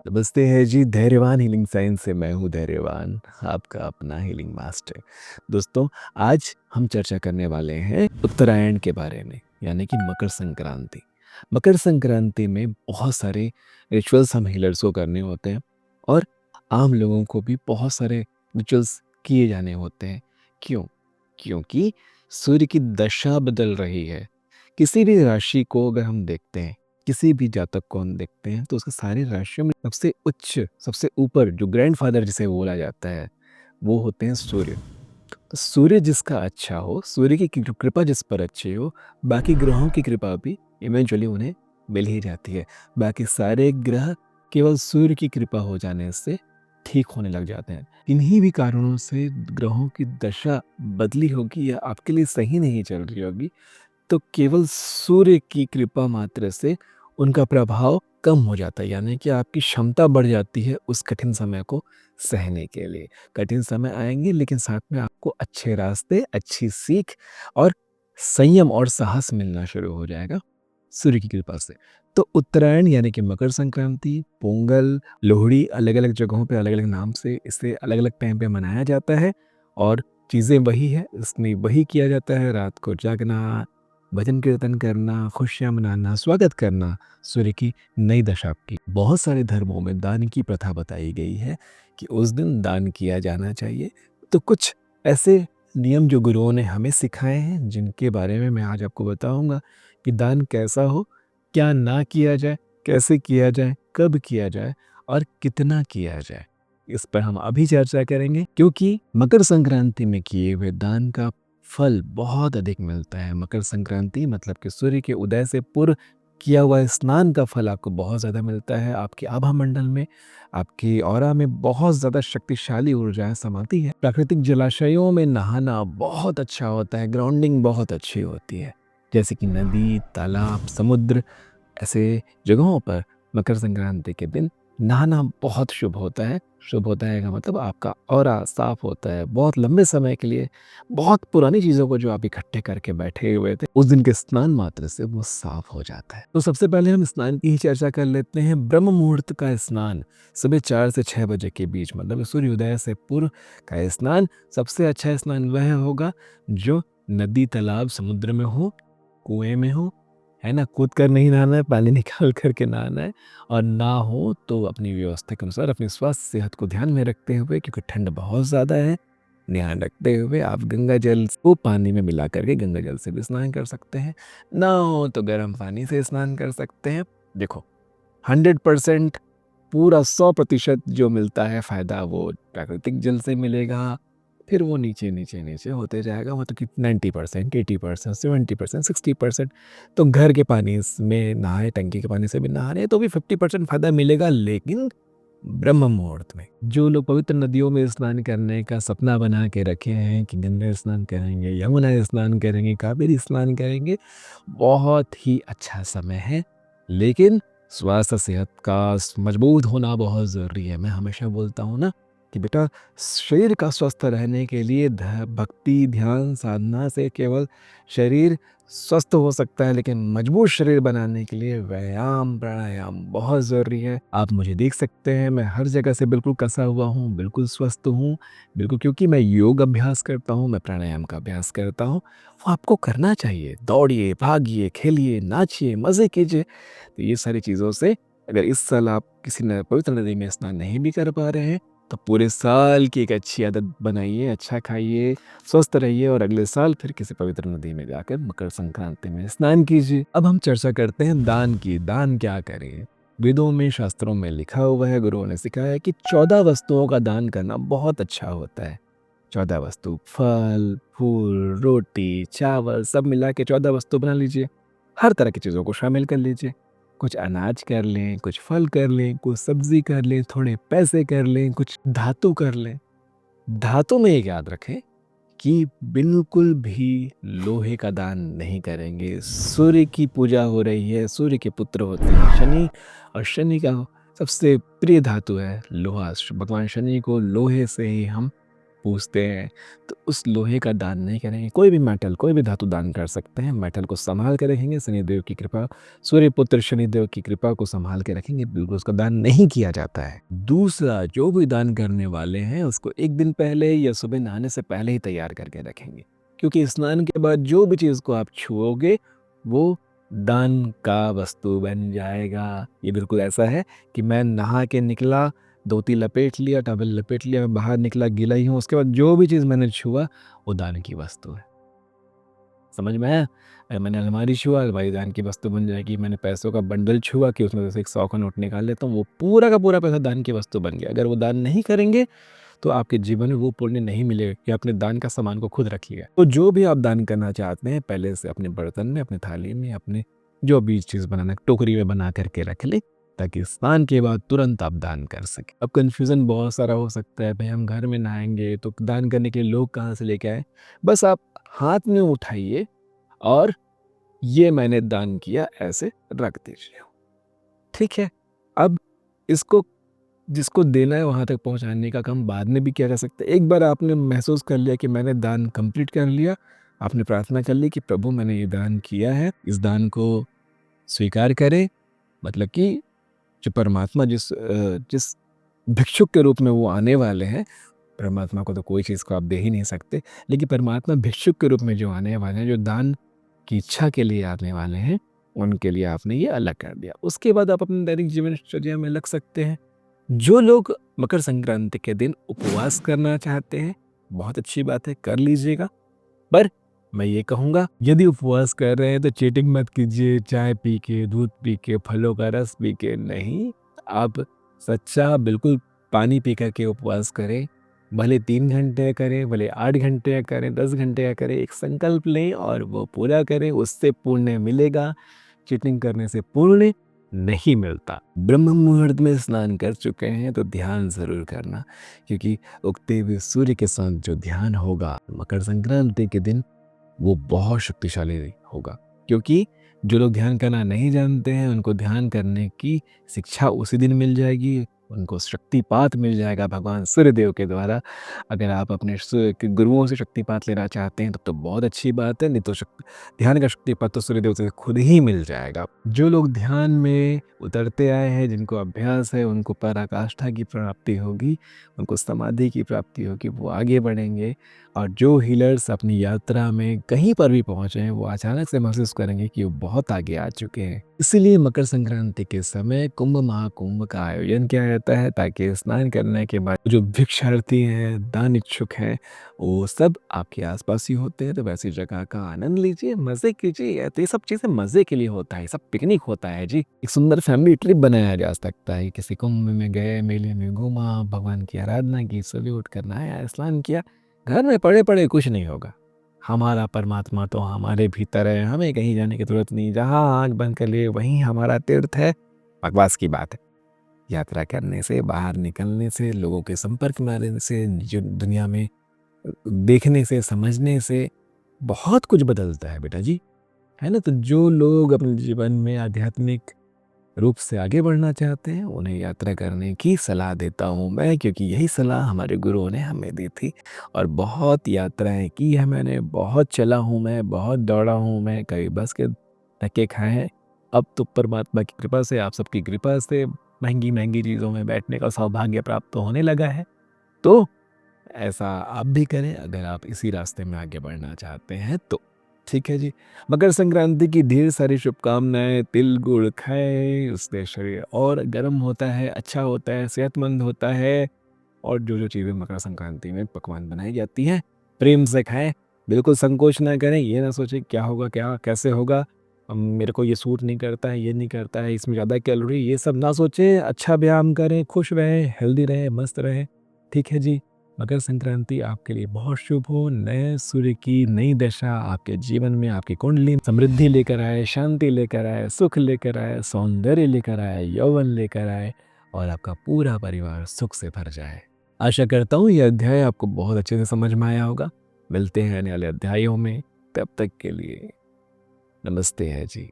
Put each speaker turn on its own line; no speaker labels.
नमस्ते है जी, धैर्यवान हीलिंग साइंस से मैं हूँ धैर्यवान, आपका अपना हीलिंग मास्टर। दोस्तों, आज हम चर्चा करने वाले हैं उत्तरायण के बारे में, यानी कि मकर संक्रांति। मकर संक्रांति में बहुत सारे रिचुअल्स हम हीलर्स को करने होते हैं और आम लोगों को भी बहुत सारे रिचुअल्स किए जाने होते हैं। क्यों? क्योंकि सूर्य की दशा बदल रही है। किसी भी राशि को अगर हम देखते हैं, किसी भी जातक को हम देखते हैं तो उसके सारी राशियों में सबसे उच्च, सबसे ऊपर जो ग्रैंडफादर जिसे बोला जाता है, वो होते हैं सूर्य। तो सूर्य जिसका अच्छा हो, सूर्य की जो कृपा जिस पर अच्छी हो, बाकी ग्रहों की कृपा भी इवेंचुअली उन्हें मिल ही जाती है। बाकी सारे ग्रह केवल सूर्य की कृपा हो जाने से ठीक होने लग जाते हैं। इन्हीं भी कारणों से ग्रहों की दशा बदली होगी या आपके लिए सही नहीं चल रही होगी, तो केवल सूर्य की कृपा मात्र से उनका प्रभाव कम हो जाता है, यानी कि आपकी क्षमता बढ़ जाती है उस कठिन समय को सहने के लिए। कठिन समय आएंगे लेकिन साथ में आपको अच्छे रास्ते, अच्छी सीख और संयम और साहस मिलना शुरू हो जाएगा सूर्य की कृपा से। तो उत्तरायण यानी कि मकर संक्रांति, पोंगल, लोहड़ी अलग अलग जगहों पे अलग अलग नाम से इसे अलग अलग टाइम पे मनाया जाता है और चीज़ें वही है, इसमें वही किया जाता है। रात को जागना, भजन कीर्तन करना, खुशियाँ मनाना, स्वागत करना सूर्य की नई दशा की। बहुत सारे धर्मों में दान की प्रथा बताई गई है कि उस दिन दान किया जाना चाहिए। तो कुछ ऐसे नियम जो गुरुओं ने हमें सिखाए हैं, जिनके बारे में मैं आज आपको बताऊंगा कि दान कैसा हो, क्या ना किया जाए, कैसे किया जाए, कब किया जाए और कितना किया जाए। इस पर हम अभी चर्चा करेंगे, क्योंकि मकर संक्रांति में किए हुए दान का फल बहुत अधिक मिलता है। मकर संक्रांति मतलब कि सूर्य के उदय से पूर्व किया हुआ स्नान का फल आपको बहुत ज़्यादा मिलता है। आपके आभा मंडल में, आपकी ऑरा में बहुत ज़्यादा शक्तिशाली ऊर्जाएं समाती है। प्राकृतिक जलाशयों में नहाना बहुत अच्छा होता है, ग्राउंडिंग बहुत अच्छी होती है, जैसे कि नदी, तालाब, समुद्र। ऐसे जगहों पर मकर संक्रांति के दिन नहाना बहुत शुभ होता है। शुभ होता है का मतलब आपका ऑरा साफ होता है। बहुत लंबे समय के लिए बहुत पुरानी चीज़ों को जो आप इकट्ठे करके बैठे हुए थे, उस दिन के स्नान मात्र से वो साफ हो जाता है। तो सबसे पहले हम स्नान की ही चर्चा कर लेते हैं। ब्रह्म मुहूर्त का स्नान सुबह 4 से 6 बजे के बीच, मतलब सूर्योदय से पूर्व का स्नान सबसे अच्छा स्नान वह होगा जो नदी, तालाब, समुद्र में हो, कुएं में हो, है ना। कूद कर नहीं नहाना है, पानी निकाल करके नहाना है। और ना हो तो अपनी व्यवस्था के अनुसार अपनी स्वास्थ्य सेहत को ध्यान में रखते हुए, क्योंकि ठंड बहुत ज़्यादा है, ध्यान रखते हुए आप गंगा जल को पानी में मिला करके गंगा जल से भी स्नान कर सकते हैं। ना हो तो गर्म पानी से स्नान कर सकते हैं। देखो, 100% पूरा 100% जो मिलता है फ़ायदा वो प्राकृतिक जल से मिलेगा। फिर वो नीचे नीचे नीचे होते जाएगा, मतलब कि 90%, 80%, 70%, 60%। तो घर के पानी में नहाए, टंकी के पानी से भी नहा रहे हैं तो भी 50% फ़ायदा मिलेगा। लेकिन ब्रह्म मुहूर्त में जो लोग पवित्र नदियों में स्नान करने का सपना बना के रखे हैं कि गंगा स्नान करेंगे, यमुना स्नान करेंगे, कावेरी स्नान करेंगे, बहुत ही अच्छा समय है। लेकिन स्वास्थ्य सेहत का मजबूत होना बहुत ज़रूरी है। मैं हमेशा बोलता हूँ ना कि बेटा, शरीर का स्वस्थ रहने के लिए भक्ति, ध्यान, साधना से केवल शरीर स्वस्थ हो सकता है, लेकिन मजबूत शरीर बनाने के लिए व्यायाम, प्राणायाम बहुत ज़रूरी है। आप मुझे देख सकते हैं, मैं हर जगह से बिल्कुल कसा हुआ हूँ, बिल्कुल स्वस्थ हूँ, बिल्कुल, क्योंकि मैं योग अभ्यास करता हूँ, मैं प्राणायाम का अभ्यास करता हूँ। वो आपको करना चाहिए। दौड़िए, भागिए, खेलिए, नाचिए, मज़े कीजिए। तो ये सारी चीज़ों से अगर इस साल आप किसी पवित्र नदी में स्नान नहीं भी कर पा रहे हैं, तो पूरे साल की एक अच्छी आदत बनाइए, अच्छा खाइए, स्वस्थ रहिए और अगले साल फिर किसी पवित्र नदी में जाकर मकर संक्रांति में स्नान कीजिए। अब हम चर्चा करते हैं दान की। दान क्या करें? वेदों में, शास्त्रों में लिखा हुआ है, गुरुओं ने सिखाया है कि 14 वस्तुओं का दान करना बहुत अच्छा होता है। 14 वस्तु, फल, फूल, रोटी, चावल सब मिला के 14 वस्तु बना लीजिए। हर तरह की चीज़ों को शामिल कर लीजिए। कुछ अनाज कर लें, कुछ फल कर लें, कुछ सब्जी कर लें, थोड़े पैसे कर लें, कुछ धातु कर लें। धातु में एक याद रखें कि बिल्कुल भी लोहे का दान नहीं करेंगे। सूर्य की पूजा हो रही है, सूर्य के पुत्र होते हैं शनि, और शनि का सबसे प्रिय धातु है लोहा। भगवान शनि को लोहे से ही हम पूछते हैं, तो उस लोहे का दान नहीं करेंगे। कोई भी मेटल, कोई भी धातु दान कर सकते हैं। मेटल को संभाल के रखेंगे, शनिदेव की कृपा, सूर्यपुत्र शनिदेव की कृपा को संभाल के रखेंगे, बिल्कुल उसका दान नहीं किया जाता है। दूसरा, जो भी दान करने वाले हैं उसको एक दिन पहले या सुबह नहाने से पहले ही तैयार करके रखेंगे, क्योंकि स्नान के बाद जो भी चीज़ को आप छुओगे वो दान का वस्तु बन जाएगा। ये बिल्कुल ऐसा है कि मैं नहा के निकला, धोती लपेट लिया, टॉवल लपेट लिया, मैं बाहर निकला, गीला ही हूँ, उसके बाद जो भी चीज़ मैंने छुआ वो दान की वस्तु है। समझ में आया? अगर मैंने अलमारी छुआ, अलमारी दान की वस्तु बन जाएगी। मैंने पैसों का बंडल छुआ कि उसमें से एक 100 का नोट निकाल लेता हूँ, वो पूरा का पूरा पैसा दान की वस्तु बन गया। अगर वो दान नहीं करेंगे तो आपके जीवन में वो पुण्य नहीं मिलेगा कि आपने दान का सामान को खुद रख लिया। तो जो भी आप दान करना चाहते हैं, पहले से अपने बर्तन में, अपने थाली में, अपने जो भी चीज़ बनाना, टोकरी में बना करके रख ले, ताकि स्नान के बाद तुरंत आप दान कर सकें। अब कन्फ्यूज़न बहुत सारा हो सकता है, भाई हम घर में नहाएंगे तो दान करने के लिए लोग कहाँ से लेके आए? बस आप हाथ में उठाइए और ये मैंने दान किया ऐसे रख दीजिए। ठीक है? अब इसको जिसको देना है वहाँ तक पहुँचाने का काम बाद में भी किया जा सकता है। एक बार आपने महसूस कर लिया कि मैंने दान कंप्लीट कर लिया, आपने प्रार्थना कर ली कि प्रभु मैंने ये दान किया है, इस दान को स्वीकार करें। मतलब कि जो परमात्मा जिस भिक्षुक के रूप में वो आने वाले हैं, परमात्मा को तो कोई चीज़ को आप दे ही नहीं सकते, लेकिन परमात्मा भिक्षुक के रूप में जो आने वाले हैं, जो दान की इच्छा के लिए आने वाले हैं, उनके लिए आपने ये अलग कर दिया। उसके बाद आप अपने दैनिक जीवनचर्या में लग सकते हैं। जो लोग मकर संक्रांति के दिन उपवास करना चाहते हैं, बहुत अच्छी बात है, कर लीजिएगा। पर मैं ये कहूँगा, यदि उपवास कर रहे हैं तो चीटिंग मत कीजिए, चाय पी के, दूध पी के, फलों का रस पी के नहीं। आप सच्चा बिल्कुल पानी पी कर के उपवास करें। भले 3 घंटे करें, भले 8 घंटे का करें, 10 घंटे का करें, एक संकल्प लें और वो पूरा करें, उससे पुण्य मिलेगा। चीटिंग करने से पुण्य नहीं मिलता। ब्रह्म मुहूर्त में स्नान कर चुके हैं तो ध्यान ज़रूर करना, क्योंकि उगते हुए सूर्य के साथ जो ध्यान होगा मकर संक्रांति के दिन, वो बहुत शक्तिशाली होगा। क्योंकि जो लोग ध्यान करना नहीं जानते हैं, उनको ध्यान करने की शिक्षा उसी दिन मिल जाएगी, उनको शक्तिपात मिल जाएगा भगवान सूर्यदेव के द्वारा। अगर आप अपने गुरुओं से शक्तिपात लेना चाहते हैं तब तो बहुत अच्छी बात है, नहीं तो ध्यान का शक्तिपात तो सूर्यदेव से खुद ही मिल जाएगा। जो लोग ध्यान में उतरते आए हैं, जिनको अभ्यास है, उनको पराकाष्ठा की प्राप्ति होगी, उनको समाधि की प्राप्ति होगी, वो आगे बढ़ेंगे। और जो हीलर्स अपनी यात्रा में कहीं पर भी पहुँचे हैं, वो अचानक से महसूस करेंगे कि वो बहुत आगे आ चुके हैं। इसीलिए मकर संक्रांति के समय कुंभ महाकुंभ का आयोजन किया जाता है, ताकि स्नान करने के बाद जो भिक्षार्थी हैं, दान इच्छुक हैं, वो सब आपके आसपास ही होते हैं। तो वैसी जगह का आनंद लीजिए, मज़े कीजिए। तो ये सब चीज़ें मज़े के लिए होता है, सब पिकनिक होता है जी। एक सुंदर फैमिली ट्रिप बनाया जा सकता है। किसी कुंभ में गए, मेले में घूमा, भगवान की आराधना की, सुबह उठ कर नहाया, स्नान किया। घर में पड़े पड़े कुछ नहीं होगा। हमारा परमात्मा तो हमारे भीतर है, हमें कहीं जाने की ज़रूरत नहीं। जहाँ आँख बंद कर लिए वहीं हमारा तीर्थ है। बकवास की बात है। यात्रा करने से, बाहर निकलने से, लोगों के संपर्क में आने से, जो दुनिया में देखने से, समझने से बहुत कुछ बदलता है बेटा जी, है ना? तो जो लोग अपने जीवन में आध्यात्मिक रूप से आगे बढ़ना चाहते हैं, उन्हें यात्रा करने की सलाह देता हूँ मैं, क्योंकि यही सलाह हमारे गुरुओं ने हमें दी थी। और बहुत यात्राएं की है मैंने, बहुत चला हूँ मैं, बहुत दौड़ा हूँ मैं, कभी बस के धक्के खाए हैं। अब तो परमात्मा की कृपा से, आप सबकी कृपा से महंगी महंगी चीज़ों में बैठने का सौभाग्य प्राप्त होने लगा है। तो ऐसा आप भी करें, अगर आप इसी रास्ते में आगे बढ़ना चाहते हैं तो। ठीक है जी। मकर संक्रांति की ढेर सारी शुभकामनाएँ। तिल गुड़ खाएँ, उससे शरीर और गर्म होता है, अच्छा होता है, सेहतमंद होता है। और जो चीज़ें मकर संक्रांति में पकवान बनाई जाती हैं, प्रेम से खाएँ, बिल्कुल संकोच ना करें। ये ना सोचें क्या होगा, क्या कैसे होगा, मेरे को ये सूट नहीं करता है, ये नहीं करता है, इसमें ज़्यादा कैलोरी, ये सब ना सोचें। अच्छा व्यायाम करें, खुश रहें, हेल्दी रहें, मस्त रहें। ठीक है जी। मकर संक्रांति आपके लिए बहुत शुभ हो। नए सूर्य की नई दशा आपके जीवन में, आपकी कुंडली समृद्धि लेकर आए, शांति लेकर आए, सुख लेकर आए, सौंदर्य लेकर आए, यौवन लेकर आए, और आपका पूरा परिवार सुख से भर जाए। आशा करता हूँ ये अध्याय आपको बहुत अच्छे से समझ में आया होगा। मिलते हैं आने वाले अध्यायों में। तब तक के लिए नमस्ते है जी।